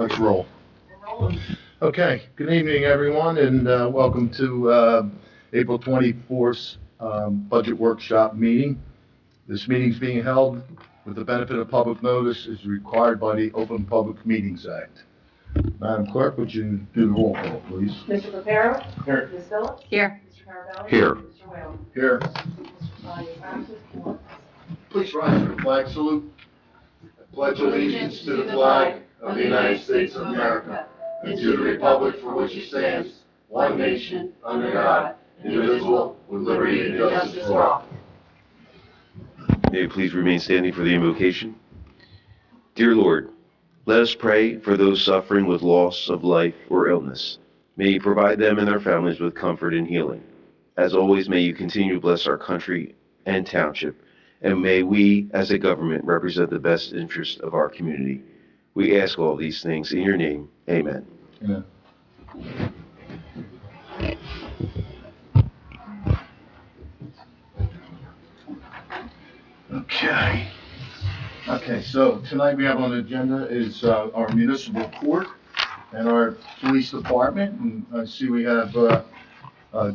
Let's roll. Okay, good evening, everyone, and welcome to April 24th Budget Workshop meeting. This meeting is being held with the benefit of public notice as required by the Open Public Meetings Act. Madam Clerk, would you do the roll call, please? Mr. Reparo? Here. Ms. Phillips? Here. Mr. Carabelli? Here. Mr. Whalen? Here. Mr. Sly is absent. Please rise for the flag salute. I pledge allegiance to the flag of the United States of America and to the republic for which it stands, one nation, under God, indivisible, with liberty and justice for all. May you please remain standing for the invocation. Dear Lord, let us pray for those suffering with loss of life or illness. May you provide them and their families with comfort and healing. As always, may you continue to bless our country and township, and may we, as a government, represent the best interest of our community. We ask all these things in your name. Amen. Amen. Okay, so tonight we have on the agenda is our municipal court and our police department. And I see we have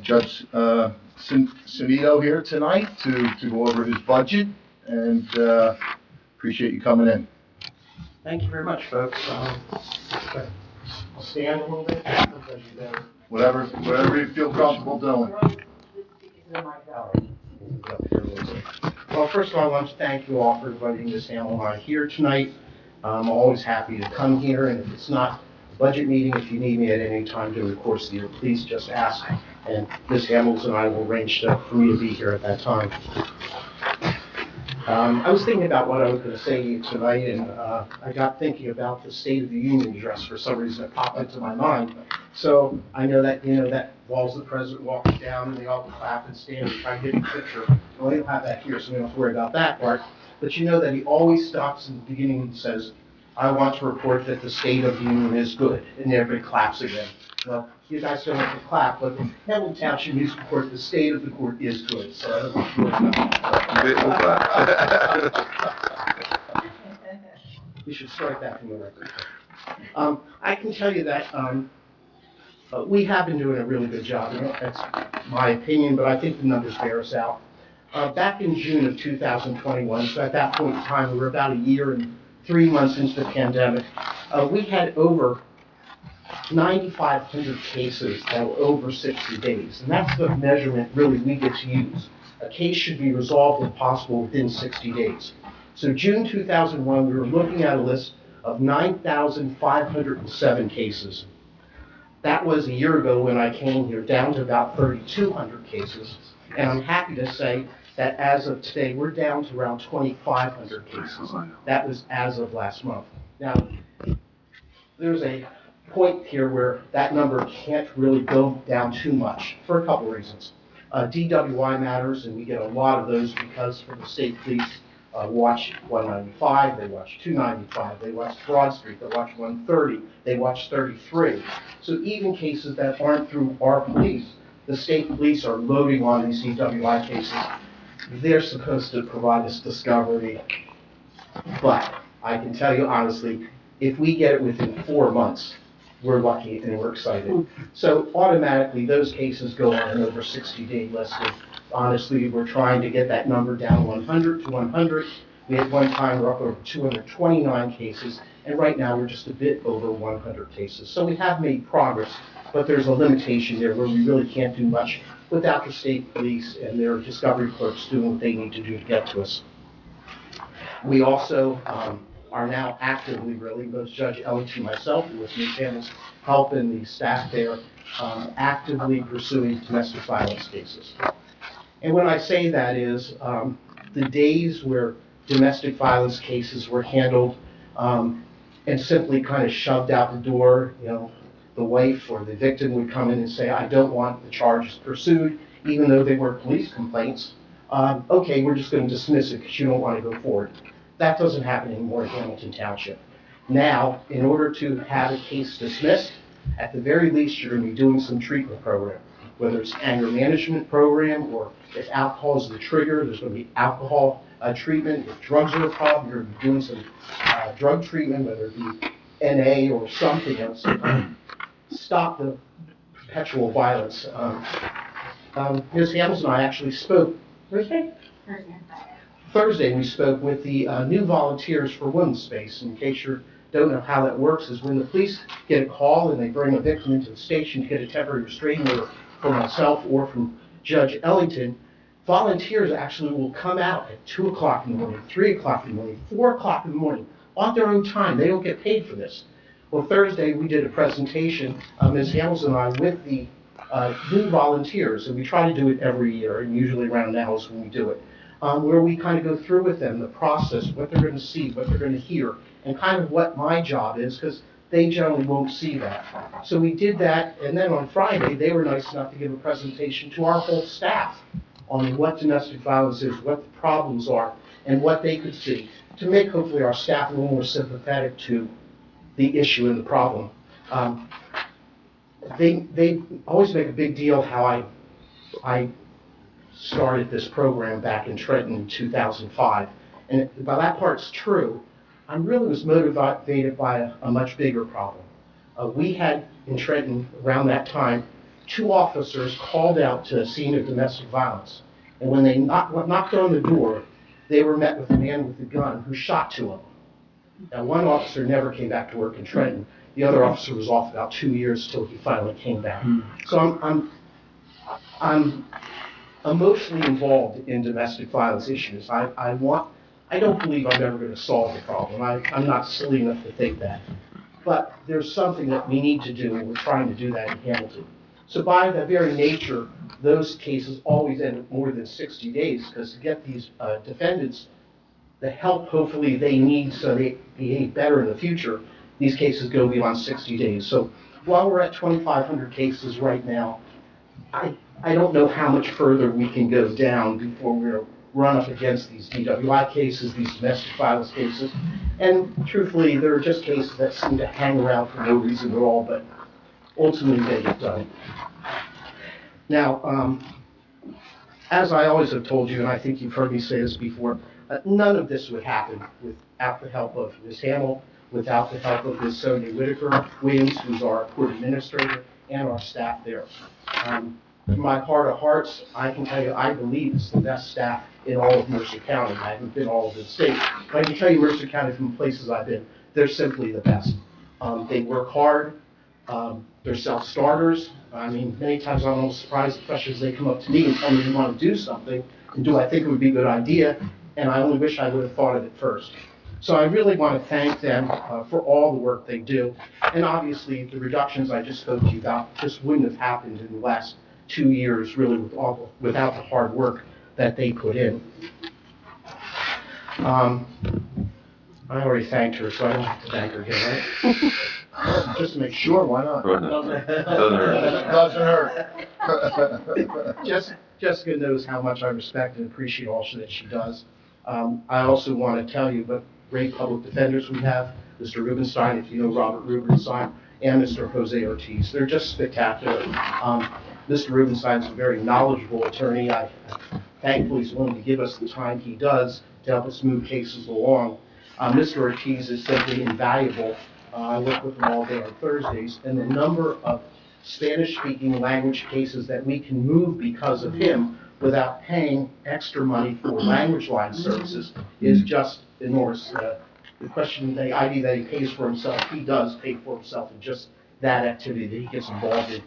Judge Sunito here tonight to go over his budget, and appreciate you coming in. Thank you very much, folks. I'll stand a little bit. Whatever you feel comfortable doing. Well, first of all, I want to thank you all for inviting Ms. Hamilton here tonight. I'm always happy to come here, and if it's not a budget meeting, if you need me at any time during the course of the year, please just ask, and Ms. Hamilton and I will arrange for me to be here at that time. I was thinking about what I was going to say to you tonight, and I got thinking about the State of the Union address. For some reason, it popped into my mind. So I know that, that while the president walks down and they all clap and stand and try to get a picture. Well, we don't have that here, so we don't have to worry about that part. But you know that he always stops in the beginning and says, "I want to report that the State of the Union is good," and everybody claps again. Well, you guys don't have to clap, but the Hamilton Township Municipal Court, the state of the court is good, so I don't know. We should start that from the record. I can tell you that we have been doing a really good job. That's my opinion, but I think the numbers bear us out. Back in June of 2021, so at that point in time, we were about a year and 3 months into the pandemic, we had over 9,500 cases that were over 60 days, and that's the measurement really we get to use. A case should be resolved if possible within 60 days. So June 2001, we were looking at a list of 9,507 cases. That was a year ago when I came here, down to about 3,200 cases, and I'm happy to say that as of today, we're down to around 2,500 cases. That was as of last month. Now, there's a point here where that number can't really go down too much for a couple reasons. DWI matters, and we get a lot of those because for the state police watch 195, they watch 295, they watch Broad Street, they watch 130, they watch 33. So even cases that aren't through our police, the state police are loading on these DWI cases. They're supposed to provide us discovery, but I can tell you honestly, if we get it within 4 months, we're lucky and we're excited. So automatically, those cases go on an over 60-day list. And honestly, we're trying to get that number down 100 to 100. We at one time were up over 229 cases, and right now we're just a bit over 100 cases. So we have made progress, but there's a limitation there where we really can't do much without the state police and their discovery clerks doing what they need to do to get to us. We also are now actively, really, both Judge Ellington and myself, and with Ms. Hamill's help and the staff there, actively pursuing domestic violence cases. And when I say that is, the days where domestic violence cases were handled and simply kind of shoved out the door, the wife or the victim would come in and say, "I don't want the charges pursued," even though they were police complaints. Okay, we're just going to dismiss it because you don't want to go forward. That doesn't happen anymore in Hamilton Township. Now, in order to have a case dismissed, at the very least, you're going to be doing some treatment program, whether it's anger management program or if alcohol is the trigger, there's going to be alcohol treatment. If drugs are a problem, you're going to be doing some drug treatment, whether it be NA or something else to stop the perpetual violence. Ms. Hamilton and I actually spoke Thursday? Thursday, we spoke with the new volunteers for Women's Space. In case you don't know how that works, is when the police get a call and they bring a victim into the station to get a temporary restraining order from myself or from Judge Ellington, volunteers actually will come out at 2 o'clock in the morning, 3 o'clock in the morning, 4 o'clock in the morning, on their own time. They don't get paid for this. Well, Thursday, we did a presentation, Ms. Hamilton and I, with the new volunteers, and we try to do it every year, and usually around now is when we do it, where we kind of go through with them the process, what they're going to see, what they're going to hear, and kind of what my job is, because they generally won't see that. So we did that, and then on Friday, they were nice enough to give a presentation to our whole staff on what domestic violence is, what the problems are, and what they could see, to make hopefully our staff a little more sympathetic to the issue and the problem. They always make a big deal how I started this program back in Trenton in 2005. And while that part's true, I really was motivated by a much bigger problem. We had in Trenton around that time 2 officers called out to a scene of domestic violence. And when they knocked on the door, they were met with a man with a gun who shot 2 of them. Now, one officer never came back to work in Trenton. The other officer was off about 2 years till he finally came back. So I'm emotionally involved in domestic violence issues. I don't believe I'm ever going to solve the problem. I'm not silly enough to think that. But there's something that we need to do, and we're trying to do that in Hamilton. So by that very nature, those cases always end up more than 60 days, because to get these defendants the help hopefully they need so they behave better in the future, these cases go beyond 60 days. So while we're at 2,500 cases right now, I don't know how much further we can go down before we're run up against these DWI cases, these domestic violence cases. And truthfully, they're just cases that seem to hang around for no reason at all, but ultimately they get done. Now, as I always have told you, and I think you've heard me say this before, none of this would happen without the help of Ms. Hamill, without the help of Ms. Sonia Whitaker-Williams, who's our court administrator, and our staff there. In my heart of hearts, I can tell you I believe it's the best staff in all of Mercer County. I haven't been all over the state, but I can tell you Mercer County from places I've been, they're simply the best. They work hard. They're self-starters. I mean, many times I'm almost surprised, especially as they come up to me and tell me they want to do something, and do I think it would be a good idea, and I only wish I would have thought of it first. So I really want to thank them for all the work they do, and obviously the reductions I just spoke to you about just wouldn't have happened in the last 2 years, really, without the hard work that they put in. I already thanked her, so I don't have to thank her again, right? Just to make sure, why not? Doesn't hurt. Jessica knows how much I respect and appreciate all that she does. I also want to tell you what great public defenders we have, Mr. Rubenstein, if you know Robert Rubenstein, and Mr. Jose Ortiz. They're just spectacular. Mr. Rubenstein is a very knowledgeable attorney. Thankfully, he's willing to give us the time he does to help us move cases along. Mr. Ortiz is simply invaluable. I work with him all day on Thursdays, and the number of Spanish-speaking language cases that we can move because of him without paying extra money for language line services is just enormous. The question, the idea that he pays for himself, he does pay for himself in just that activity that he gets involved in.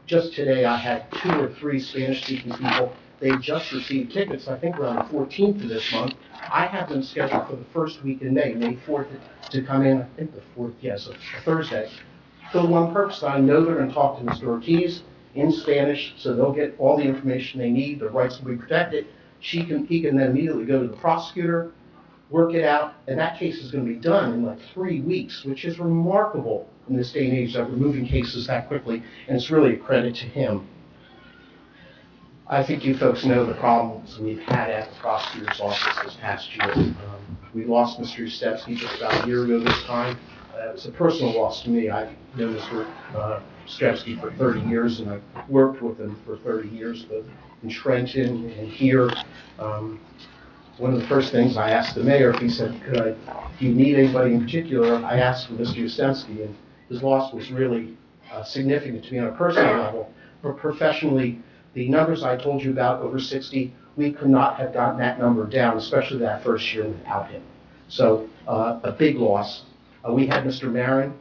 Just today, I had 2 or 3 Spanish-speaking people. They just received tickets, I think around the 14th of this month. I have them scheduled for the first week in May 4th, to come in, I think the 4th, yes, a Thursday. For the one purpose, I know they're going to talk to Mr. Ortiz in Spanish, so they'll get all the information they need, their rights will be protected. He can then immediately go to the prosecutor, work it out, and that case is going to be done in like 3 weeks, which is remarkable in this day and age that we're moving cases that quickly, and it's really a credit to him. I think you folks know the problems we've had at the prosecutor's office this past year. We lost Mr. Ustevsky just about a year ago this time. It was a personal loss to me. I've known Mr. Ustevsky for 30 years, and I've worked with him for 30 years, both in Trenton and here. one of the first things I asked the mayor, if he said, do you need anybody in particular? I asked for Mr. Yustensky, and his loss was really significant to me on a personal level. But professionally, the numbers I told you about, over 60, we could not have gotten that number down, especially that first year without him. So a big loss. We had Mr. Marin,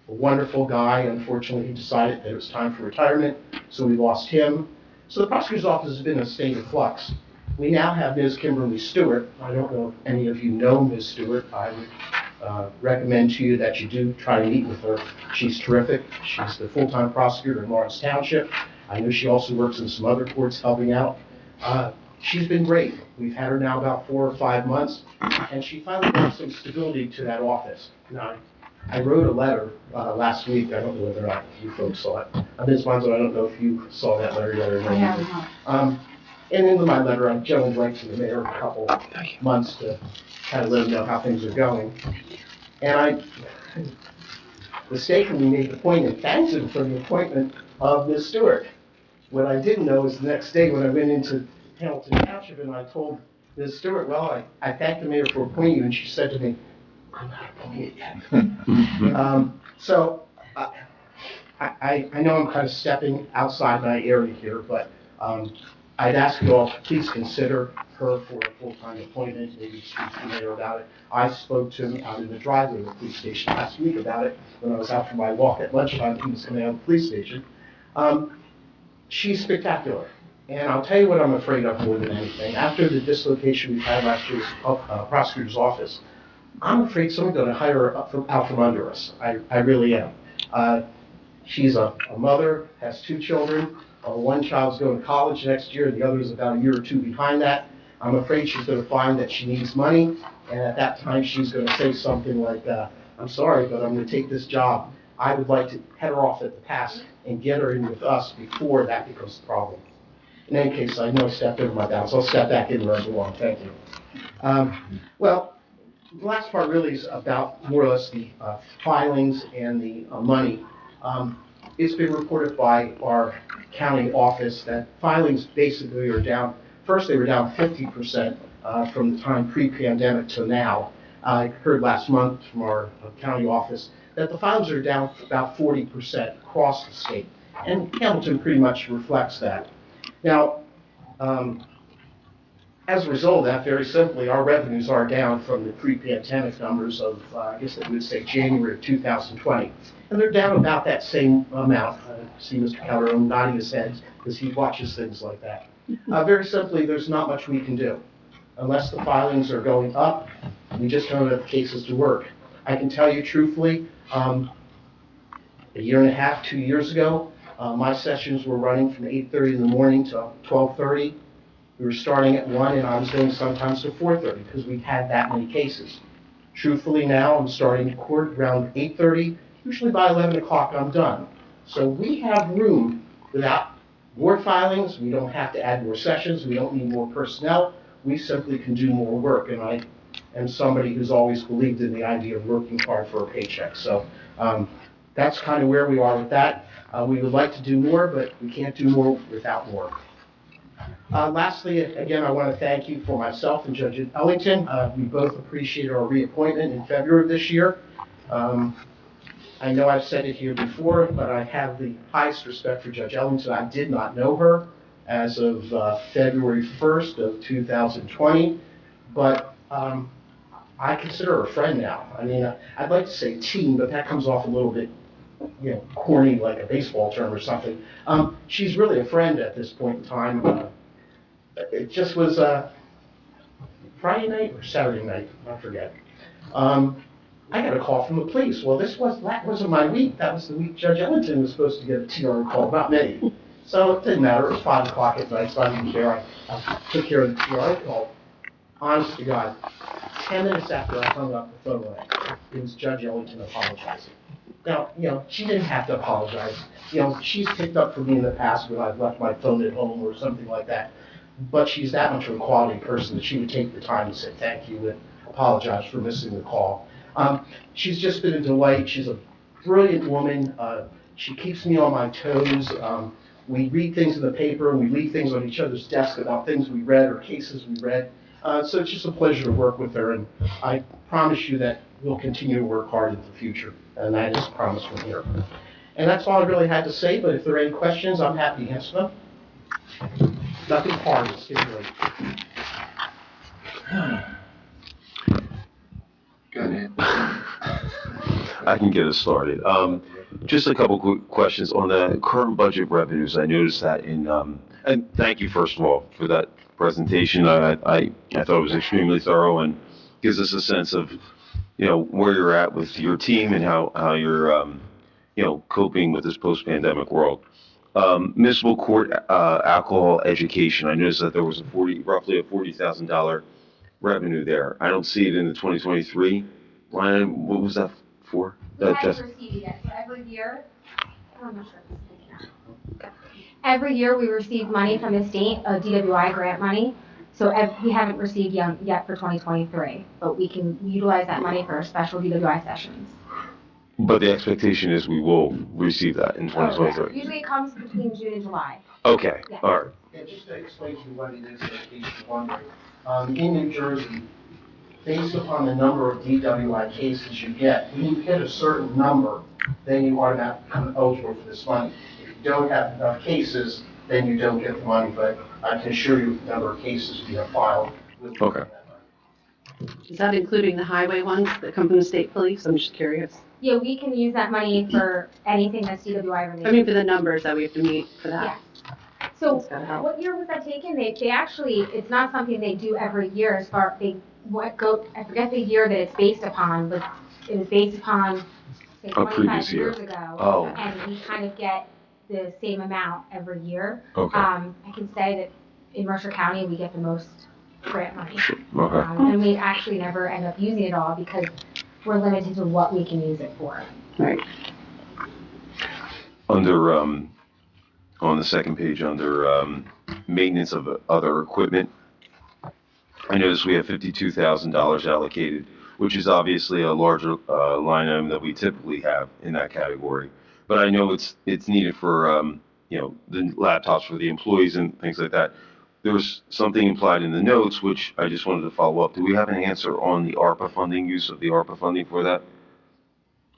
a wonderful guy. Unfortunately, he decided that it was time for retirement, so we lost him. So the prosecutor's office has been in a state of flux. We now have Ms. Kimberly Stewart. I don't know if any of you know Ms. Stewart. I would recommend to you that you do try to meet with her. She's terrific. She's the full-time prosecutor in Lawrence Township. I know she also works in some other courts helping out. She's been great. We've had her now about 4 or 5 months, and she finally brought some stability to that office. Now, I wrote a letter last week. I don't know whether or not you folks saw it. Ms. Monzo, I don't know if you saw that letter yet or not. I have not. And in my letter, I generally write to the mayor a couple months to kind of let him know how things are going. And I mistakenly made the point and thanked him for the appointment of Ms. Stewart. What I didn't know is the next day when I went into Hamilton Township and I told Ms. Stewart, well, I thanked the mayor for appointing you, and she said to me, I'm not appointed yet. So I know I'm kind of stepping outside my area here, but I'd ask you all to please consider her for a full-time appointment, maybe speak to the mayor about it. I spoke to him out in the driveway of the police station last week about it when I was out for my walk at lunchtime. He was coming out of the police station. She's spectacular. And I'll tell you what I'm afraid of more than anything. After the dislocation we had last year with the prosecutor's office, I'm afraid someone's going to hire her out from under us. I really am. She's a mother, has 2 children. One child's going to college next year, and the other is about a year or 2 behind that. I'm afraid she's going to find that she needs money, and at that time she's going to say something like, I'm sorry, but I'm going to take this job. I would like to head her off at the pass and get her in with us before that becomes the problem. In any case, I know I stepped over my bounds, so I'll step back in where I belong. Thank you. Well, the last part really is about more or less the filings and the money. It's been reported by our county office that filings basically are down. First, they were down 50% from the time pre-pandemic to now. I heard last month from our county office that the filings are down about 40% across the state. And Hamilton pretty much reflects that. Now, as a result of that, very simply, our revenues are down from the pre-pandemic numbers of, I guess they would say, January of 2020. And they're down about that same amount. I see Mr. Calderon nodding his head as he watches things like that. Very simply, there's not much we can do. Unless the filings are going up, we just don't have cases to work. I can tell you truthfully, a year and a half, 2 years ago, my sessions were running from 8:30 in the morning to 12:30. We were starting at 1, and I was going sometimes to 4:30 because we had that many cases. Truthfully now, I'm starting court around 8:30. Usually by 11 o'clock, I'm done. So we have room without more filings. We don't have to add more sessions. We don't need more personnel. We simply can do more work. And I am somebody who's always believed in the idea of working hard for a paycheck. So that's kind of where we are with that. We would like to do more, but we can't do more without more. Lastly, again, I want to thank you for myself and Judge Ellington. We both appreciate our reappointment in February of this year. I know I've said it here before, but I have the highest respect for Judge Ellington. I did not know her as of February 1st of 2020, but I consider her a friend now. I mean, I'd like to say team, but that comes off a little bit, corny, like a baseball term or something. She's really a friend at this point in time. It just was Friday night or Saturday night, I forget. I got a call from the police. Well, that wasn't my week. That was the week Judge Ellington was supposed to get a TR call, not me. So it didn't matter. It was 5 o'clock at night, so I didn't care. I took care of the TR call. Honest to God, 10 minutes after I hung up, the phone rang. It was Judge Ellington apologizing. Now, she didn't have to apologize. She's picked up for me in the past when I've left my phone at home or something like that. But she's that much of a quality person that she would take the time to say thank you and apologize for missing the call. She's just been a delight. She's a brilliant woman. She keeps me on my toes. We read things in the paper, and we leave things on each other's desk about things we read or cases we read. So it's just a pleasure to work with her, and I promise you that we'll continue to work hard in the future, and that is a promise from here. And that's all I really had to say, but if there are any questions, I'm happy to answer them. Nothing hard to stipulate. Go ahead. I can get us started. Just a couple quick questions on the current budget revenues. I noticed that and thank you first of all for that presentation. I thought it was extremely thorough and gives us a sense of, where you're at with your team and how you're, coping with this post-pandemic world. Municipal court, alcohol education. I noticed that there was roughly a $40,000 revenue there. I don't see it in the 2023 line. Item. What was that for? We haven't received it yet, so every year, I'm not sure if this is taken out. Every year we receive money from the state, DWI grant money, so we haven't received yet for 2023, but we can utilize that money for special DWI sessions. But the expectation is we will receive that in 2023. Usually it comes between June and July. Okay, Yeah. all right. Yeah, just to explain to you what it is, in case you're wondering. In New Jersey, based upon the number of DWI cases you get, when you hit a certain number, then you automatically become eligible for this money. If you don't have enough cases, then you don't get the money, but I can assure you the number of cases we have filed. Okay. Is that including the highway ones that come from the state police? I'm just curious. Yeah, we can use that money for anything that's DWI related. I mean, for the numbers that we have to meet for that. Yeah. So That's gotta help. what year was that taken? They actually, it's not something they do every year as far, I forget the year that it's based upon, but it was based upon, say, A previous 25 year. years ago. Oh. And we kind of get the same amount every year. Okay. I can say that in Mercer County, we get the most grant money. Okay. And we actually never end up using it all because we're limited to what we can use it for. Right. Under, on the second page, under maintenance of other equipment, I noticed we have $52,000 allocated, which is obviously a larger line item that we typically have in that category. But I know it's needed for, the laptops for the employees and things like that. There was something implied in the notes, which I just wanted to follow up. Do we have an answer on the ARPA funding, use of the ARPA funding for that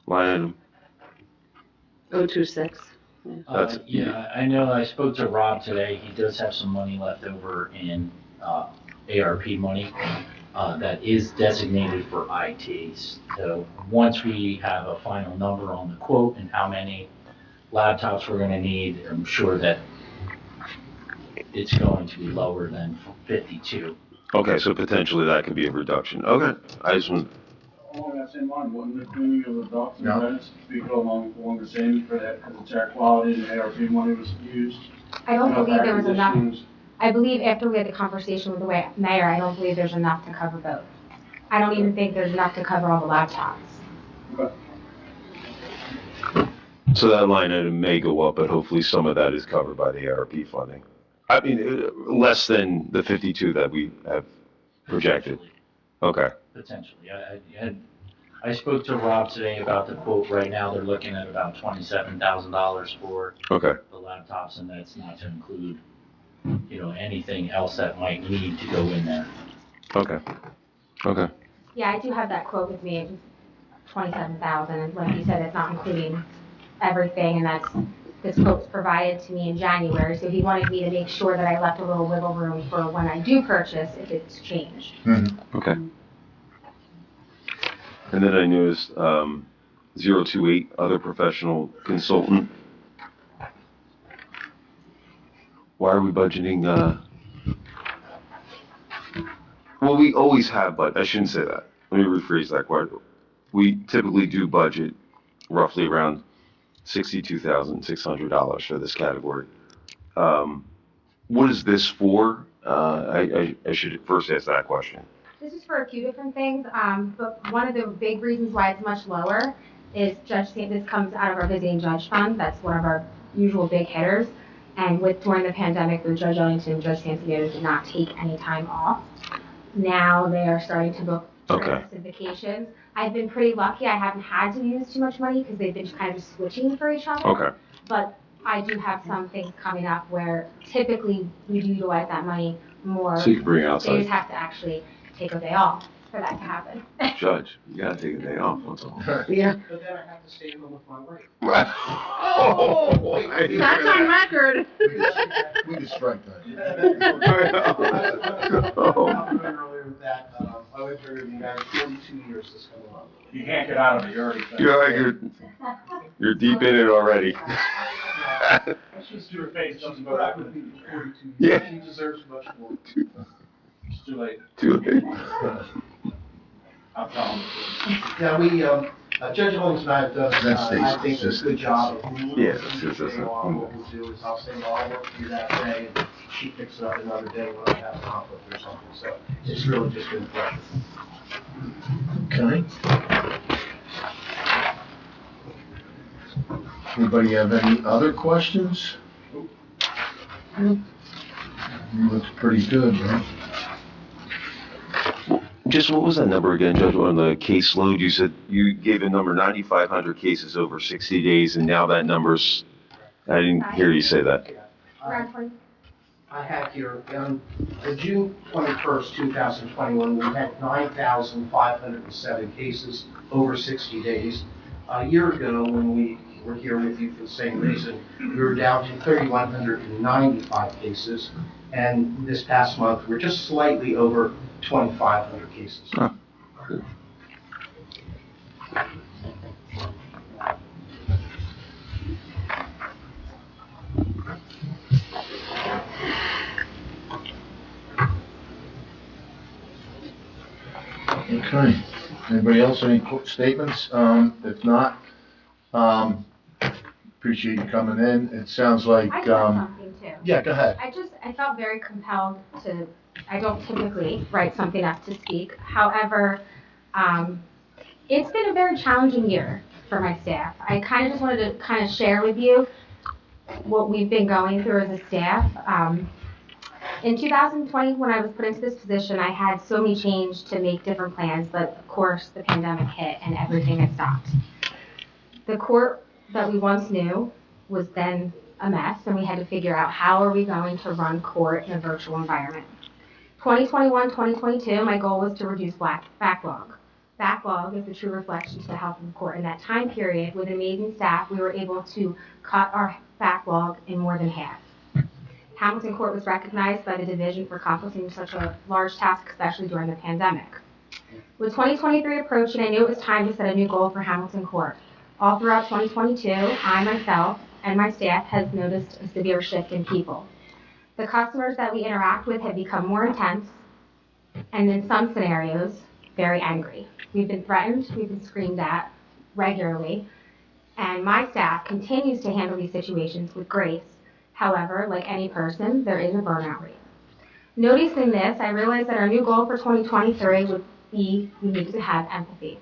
line item? 026. That's- Yeah, I know I spoke to Rob today. He does have some money left over in ARP money that is designated for ITs. So once we have a final number on the quote and how many laptops we're gonna need, I'm sure that it's going to be lower than 52. Okay, so potentially that could be a reduction. Okay, I just want, Along that same line, wouldn't the cleaning of the ducts and No. vents be along the same for that, because it's air quality and ARP money was used? I don't You know, believe air there was enough. conditioners. I believe after we had the conversation with the mayor, I don't believe there's enough to cover both. I don't even think there's enough to cover all the laptops. Okay. so that line item may go up, but hopefully some of that is covered by the ARP funding. I mean, less than the 52 that we have projected. Okay, Potentially. I spoke to Rob today about the quote. Right now, they're looking at about $27,000 for okay, the laptops, and that's not to include, anything else that might need to go in there. okay, okay. Yeah, I do have that quote with me. It was 27,000, and like you said, it's not including everything, and this quote was provided to me in January, so he wanted me to make sure that I left a little wiggle room for when I do purchase if it's changed. Okay. And then I noticed 028, other professional consultant. Why are we budgeting, well, we always have, but I shouldn't say that. Let me rephrase that quite. We typically do budget roughly around $62,600 for this category. What is this for? I should first ask that question. This is for a few different things, but one of the big reasons why it's much lower is this comes out of our visiting judge fund. That's one of our usual big hitters. And during the pandemic, the Judge Ellington and Judge Santiago did not take any time off. Now they are starting to book trips and vacations. I've been pretty lucky. I haven't had to use too much money because they've been kind of switching for each other. Okay, But I do have some things coming up where typically we do utilize that money more. So you can bring it They outside. just have to actually take a day off for that to happen. Judge, you gotta take a day off, that's all. Yeah. But then I have to stay home with my wife. Oh! That's on record. We can strike that. Earlier with that, I went through the married 42 years this coming on. You can't get out of it, you're already. You're deep in it already. Your face doesn't go back. 42 Yeah. years. She deserves much more. It's too late. Too late. I'm telling you. Yeah, we, Judge Holmes and I have done, That stays I think, a consistent. good job of. Yeah, it's consistent. What we'll do is I'll say, well, I'll work through that day, and she picks it up another day when I have a conflict or something, so it's really just been a pleasure. Okay. Anybody have any other questions? Looks pretty good, right? Just what was that number again, Judge, on the caseload? You said you gave a number 9,500 cases over 60 days, and now that number's, I didn't hear you say that. Around 20. I have here, on June 21st, 2021, we had 9,507 cases over 60 days. A year ago, when we were here with you for the same reason, we were down to 3,195 cases. And this past month, we're just slightly over 2,500 cases. Oh, good. Okay. Anybody else, any quick statements? If not, appreciate you coming in. It sounds like, I have something too. yeah, go ahead. I felt very compelled to, I don't typically write something up to speak. However, it's been a very challenging year for my staff. I kind of just wanted to kind of share with you what we've been going through as a staff. In 2020, when I was put into this position, I had so many change to make different plans, but of course the pandemic hit and everything had stopped. The court that we once knew was then a mess, and we had to figure out how are we going to run court in a virtual environment. 2021, 2022, my goal was to reduce backlog. Backlog is the true reflection to the health of the court. In that time period, with amazing staff, we were able to cut our backlog in more than half. Hamilton Court was recognized by the division for accomplishing such a large task, especially during the pandemic. With 2023 approaching, I knew it was time to set a new goal for Hamilton Court. All throughout 2022, I myself and my staff has noticed a severe shift in people. The customers that we interact with have become more intense, and in some scenarios, very angry. We've been threatened, we've been screamed at regularly, and my staff continues to handle these situations with grace. However, like any person, there is a burnout rate. Noticing this, I realized that our new goal for 2023 would be we needed to have empathy.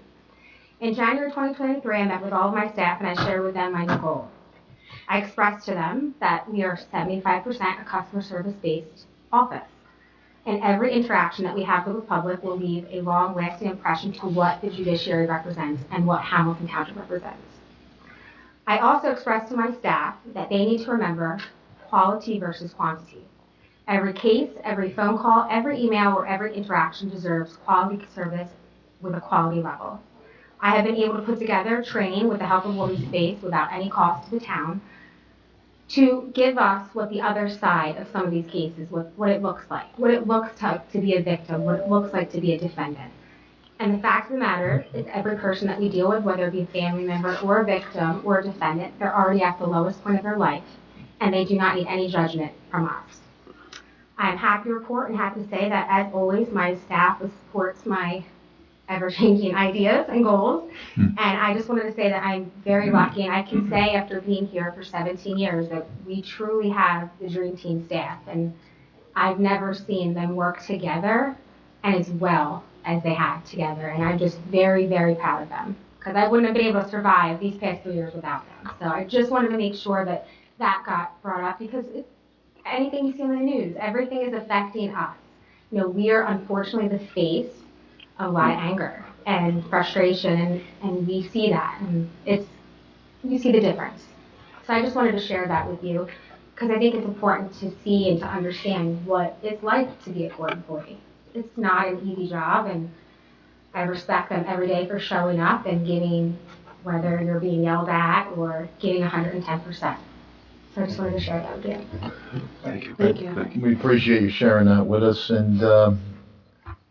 In January 2023, I met with all of my staff and I shared with them my new goal. I expressed to them that we are 75% a customer service-based office, and every interaction that we have with the public will leave a long-lasting impression to what the judiciary represents and what Hamilton Township represents. I also expressed to my staff that they need to remember quality versus quantity. Every case, every phone call, every email, or every interaction deserves quality service with a quality level. I have been able to put together training with the help of Women's Space without any cost to the town to give us what the other side of some of these cases, what it looks like, what it looks to be a victim, what it looks like to be a defendant. And the fact of the matter is every person that we deal with, whether it be a family member or a victim or a defendant, they're already at the lowest point of their life, and they do not need any judgment from us. I'm happy to report and happy to say that, as always, my staff supports my ever-changing ideas and goals. And I just wanted to say that I'm very lucky, and I can say after being here for 17 years that we truly have the dream team staff, and I've never seen them work together and as well as they have together. And I'm just very, very proud of them, because I wouldn't have been able to survive these past 3 years without them. So I just wanted to make sure that that got brought up, because anything you see on the news, everything is affecting us. You know, we are unfortunately the face of a lot of anger and frustration, and we see that, and you see the difference. So I just wanted to share that with you, because I think it's important to see and to understand what it's like to be a court employee. It's not an easy job, and I respect them every day for showing up and giving, whether you're being yelled at or giving 110%. So I just wanted to share that with you. Thank you. Thank you. We appreciate you sharing that with us, and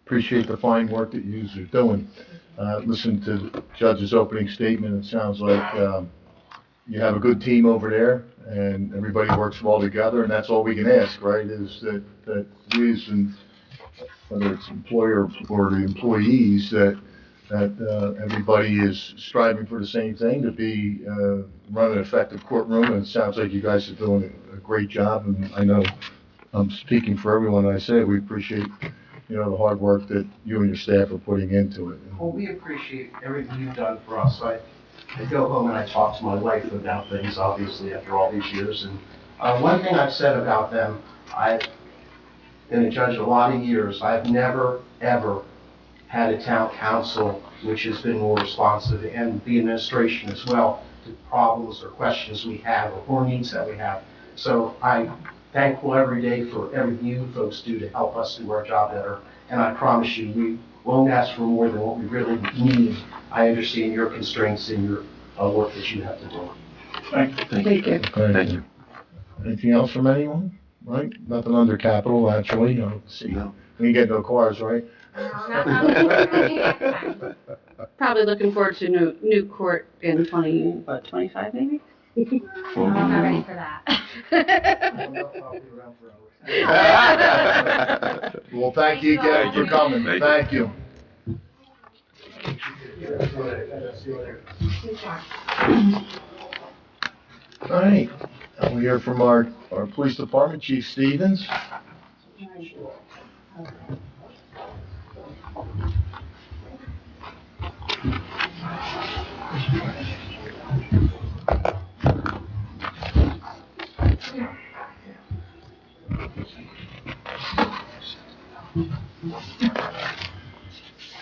appreciate the fine work that you are doing. Listen to the judge's opening statement, it sounds like you have a good team over there, and everybody works well together, and that's all we can ask, right, is that we as, whether it's employer or the employees, that everybody is striving for the same thing, to be run an effective courtroom, and it sounds like you guys are doing a great job, and I know I'm speaking for everyone when I say we appreciate, the hard work that you and your staff are putting into it. Well, we appreciate everything you've done for us. I go home and I talk to my wife about things, obviously, after all these years. And one thing I've said about them, I've been a judge a lot of years. I've never, ever had a town council which has been more responsive, and the administration as well, to problems or questions we have or needs that we have. So I'm thankful every day for everything you folks do to help us do our job better. And I promise you, we won't ask for more than what we really need. I understand your constraints and your work that you have to do. Thank you. Thank you. Thank you. Anything else from anyone? Right? Nothing under capital, actually, see, No. we can get no cars, right? No, not Probably looking forward to new court in 25 maybe? I'm not ready for that. Well, thank you again for coming, Thank you. thank you. All right, and we hear from our police department, Chief Stevens.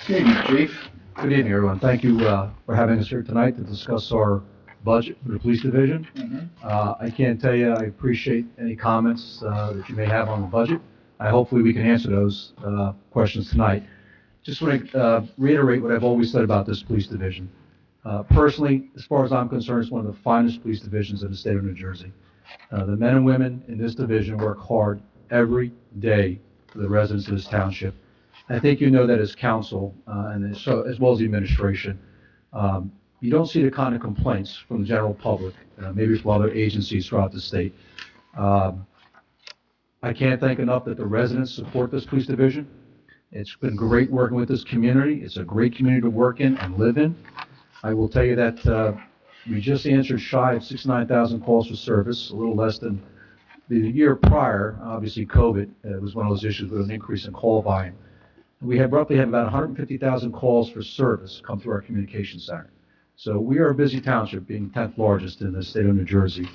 Good evening, Chief. Good evening, everyone. Thank you for having us here tonight to discuss our budget for the police division. I can't tell you, I appreciate any comments that you may have on the budget. Hopefully we can answer those questions tonight. Just want to reiterate what I've always said about this police division. Personally, as far as I'm concerned, it's one of the finest police divisions in the state of New Jersey. The men and women in this division work hard every day for the residents of this township. I think you know that as council, and as well as the administration, you don't see the kind of complaints from the general public, maybe from other agencies throughout the state. I can't thank enough that the residents support this police division. It's been great working with this community. It's a great community to work in and live in. I will tell you that we just answered shy of 69,000 calls for service, a little less than the year prior. Obviously, COVID was one of those issues with an increase in call volume. We have roughly about 150,000 calls for service come through our communication center. So we are a busy township, being 10th largest in the state of New Jersey.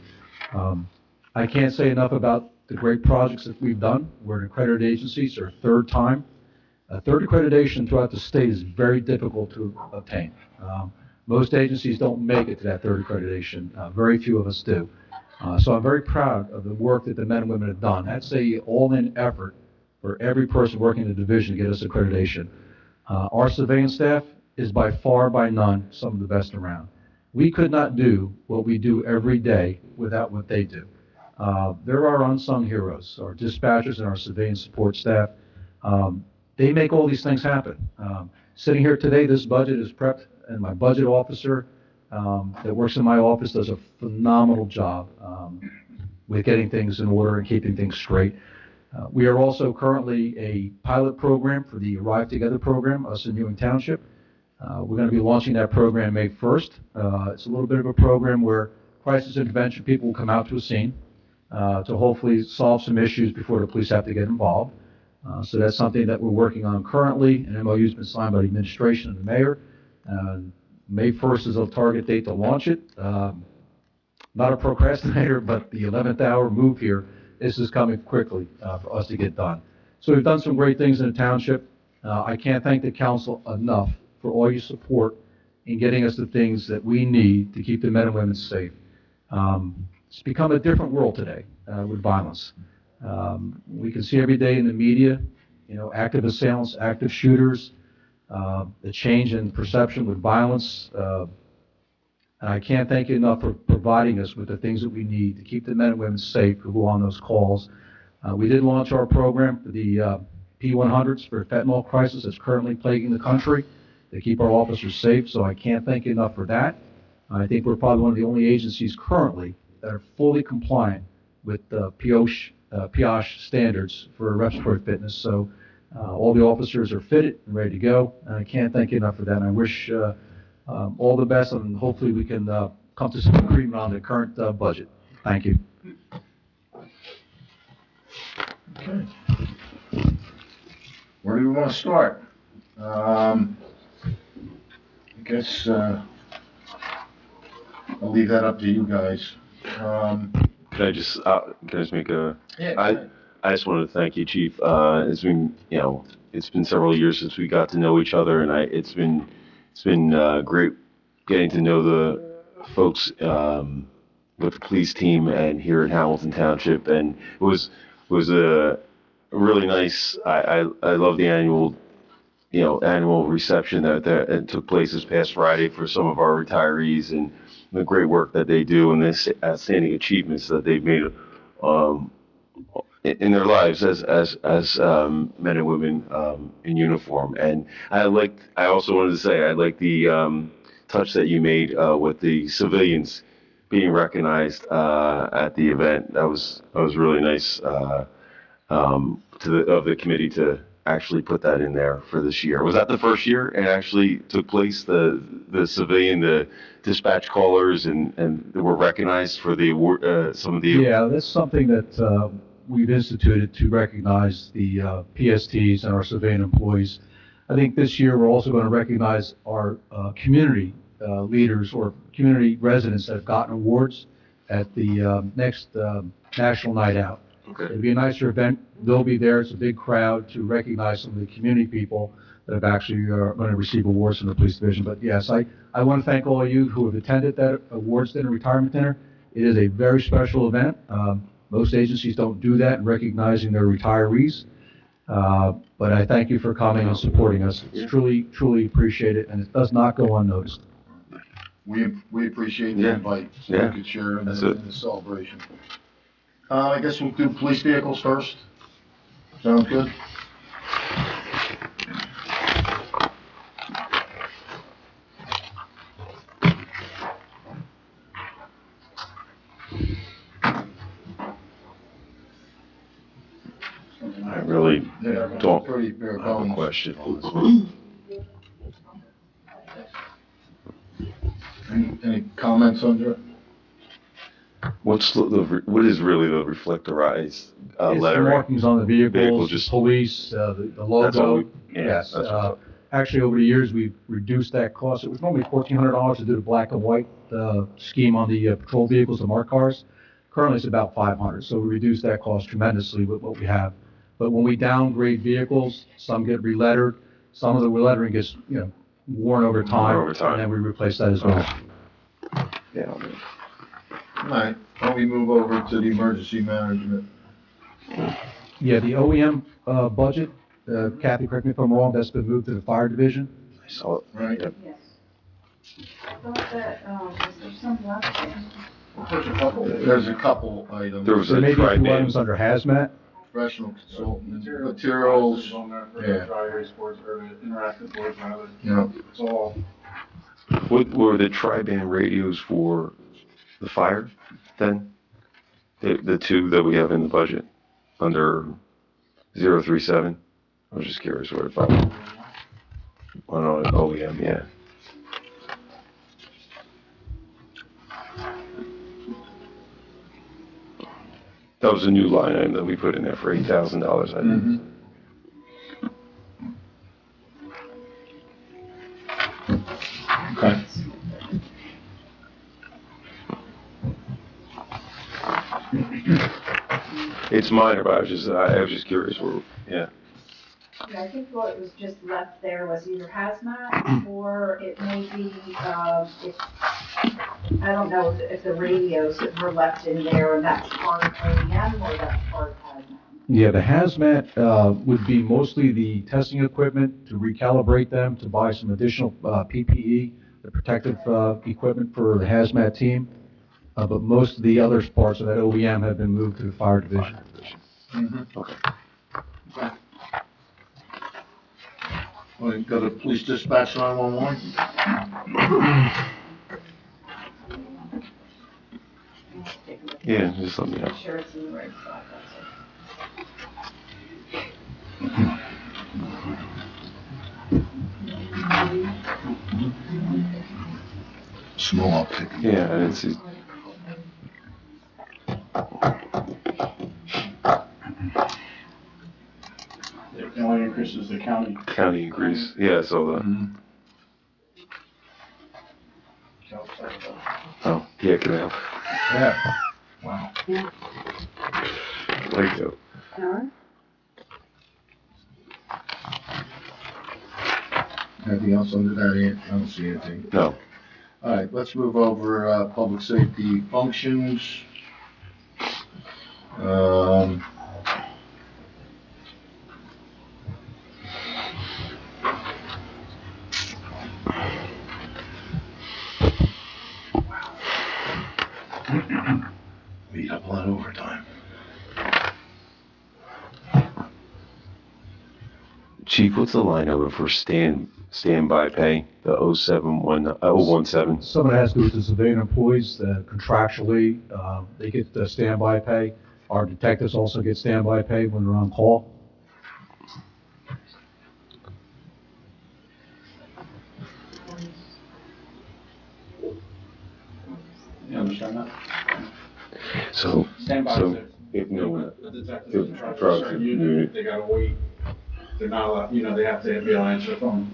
I can't say enough about the great projects that we've done. We're an accredited agency, it's our third time. A third accreditation throughout the state is very difficult to obtain. Most agencies don't make it to that third accreditation. Very few of us do. So I'm very proud of the work that the men and women have done. That's a all-in effort for every person working in the division to get us accreditation. Our surveillance staff is by far, by none, some of the best around. We could not do what we do every day without what they do. They're our unsung heroes, our dispatchers and our surveillance support staff. They make all these things happen. Sitting here today, this budget is prepped, and my budget officer that works in my office does a phenomenal job with getting things in order and keeping things straight. We are also currently a pilot program for the Arrive Together program, us in Ewing Township. We're going to be launching that program May 1st. It's a little bit of a program where crisis intervention people will come out to a scene to hopefully solve some issues before the police have to get involved. So that's something that we're working on currently. An MOU has been signed by the administration and the mayor. May 1st is a target date to launch it. Not a procrastinator, but the 11th hour move here. This is coming quickly for us to get done. So we've done some great things in the township. I can't thank the council enough for all your support in getting us the things that we need to keep the men and women safe. it's become a different world today with violence. We can see every day in the media, active assailants, active shooters, the change in perception with violence. And I can't thank you enough for providing us with the things that we need to keep the men and women safe who go on those calls. We did launch our program for the P100s for fentanyl crisis that's currently plaguing the country to keep our officers safe, so I can't thank you enough for that. I think we're probably one of the only agencies currently that are fully compliant with the PIOSH standards for respiratory fitness, so all the officers are fitted and ready to go, and I can't thank you enough for that, and I wish all the best, and hopefully we can come to some agreement on the current budget. Thank you. Okay. Where do we want to start? I guess I'll leave that up to you guys. Can I just make a? Yeah. I just wanted to thank you, Chief. It's been, it's been several years since we got to know each other, and it's been great getting to know the folks with the police team and here in Hamilton Township, and it was a really nice. I love the annual reception that took place this past Friday for some of our retirees, and the great work that they do and the outstanding achievements that they've made in their lives as men and women in uniform. And I also wanted to say I like the touch that you made with the civilians being recognized at the event. That was really nice of the committee to actually put that in there for this year. Was that the first year it actually took place? The civilian, the dispatch callers, and were recognized for the award, some of the. Yeah, that's something that we've instituted to recognize the PSTs and our civilian employees. I think this year we're also going to recognize our community leaders or community residents that have gotten awards at the next National Night Out. Okay. It'll be a nicer event. They'll be there. It's a big crowd to recognize some of the community people that have actually are going to receive awards from the police division. But yes, I want to thank all of you who have attended that awards dinner, retirement dinner. It is a very special event. Most agencies don't do that in recognizing their retirees. But I thank you for coming and supporting us. It's truly appreciated, and it does not go unnoticed. We appreciate the invite, so we could share in the celebration. I guess we'll do police vehicles first. Sounds good? I really don't Pretty bare have a bones. question on this one. Any comments under it? What is really the reflectorized It's the lettering? markings on the Vehicle, vehicles, just- police, the That's all logo. Yes. Yes. Actually, over the years, we've reduced that cost. It was normally $1,400 to do the black and white scheme on the patrol vehicles, the marked cars. Currently, it's about $500, so we reduced that cost tremendously with what we have. But when we downgrade vehicles, some get relettered, some of the relettering gets, worn over time. And then we replace that as well. Yeah. All right, why don't we move over to the emergency management? Yeah, the OEM budget, Kathy, correct me if I'm wrong, that's been moved to the fire division. I saw it. Right. Yep. Yes. I thought that, is there some left there? There's a couple items. There was There a may be a few tri-band. items under hazmat. Professional consultant, Materials materials, on there for yeah. the dry erase boards or the interactive boards rather. Yeah. It's all, What were the tri-band radios for the fire then? The two that we have in the budget under 037? I was just curious where it was. On OEM, yeah. That was a new line item that we put in there for $8,000, I think. Mhm. Okay. It's minor, but I was just curious where, yeah. Yeah, I think what was just left there was either hazmat or it may be, if I don't know if the radios that were left in there, that's part OEM or that's part hazmat. Yeah, the hazmat would be mostly the testing equipment to recalibrate them, to buy some additional PPE, the protective equipment for the hazmat team. But most of the other parts of that OEM have been moved to the fire division. Okay. Want to go to police dispatch 911? Yeah, just let me know. Make sure it's in the right spot, that's all. Small uptick. Yeah, I didn't see. The only increase is the county. County increase. Yeah, I saw that. Oh, yeah, can I have? Yeah. Wow. Thank you. All right. Anything else under that, Ant? I don't see anything. No. All right, let's move over, public safety functions. We got a lot of overtime. Chief, what's the line over for standby pay, the 017? Some of it has to do with the civilian employees, contractually, they get the standby pay. Our detectives also get standby pay when they're on call. You understand that? So, Standby so, is if no, the detectives if in charge of a drugs certain are- unit, they gotta wait. They're not allowed, they have to be able to answer the phone.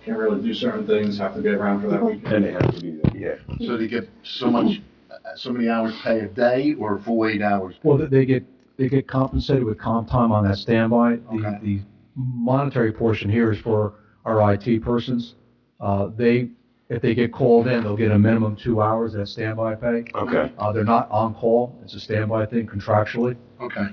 Can't really do certain things, have to be around for that weekend. and they have to be there, yeah. So they get so many hours pay a day or full 8 hours? Well, they get compensated with comp time on that standby. Okay. The monetary portion here is for our IT persons. If they get called in, they'll get a minimum 2 hours at standby pay. Okay. They're not on call, it's a standby thing contractually. Okay.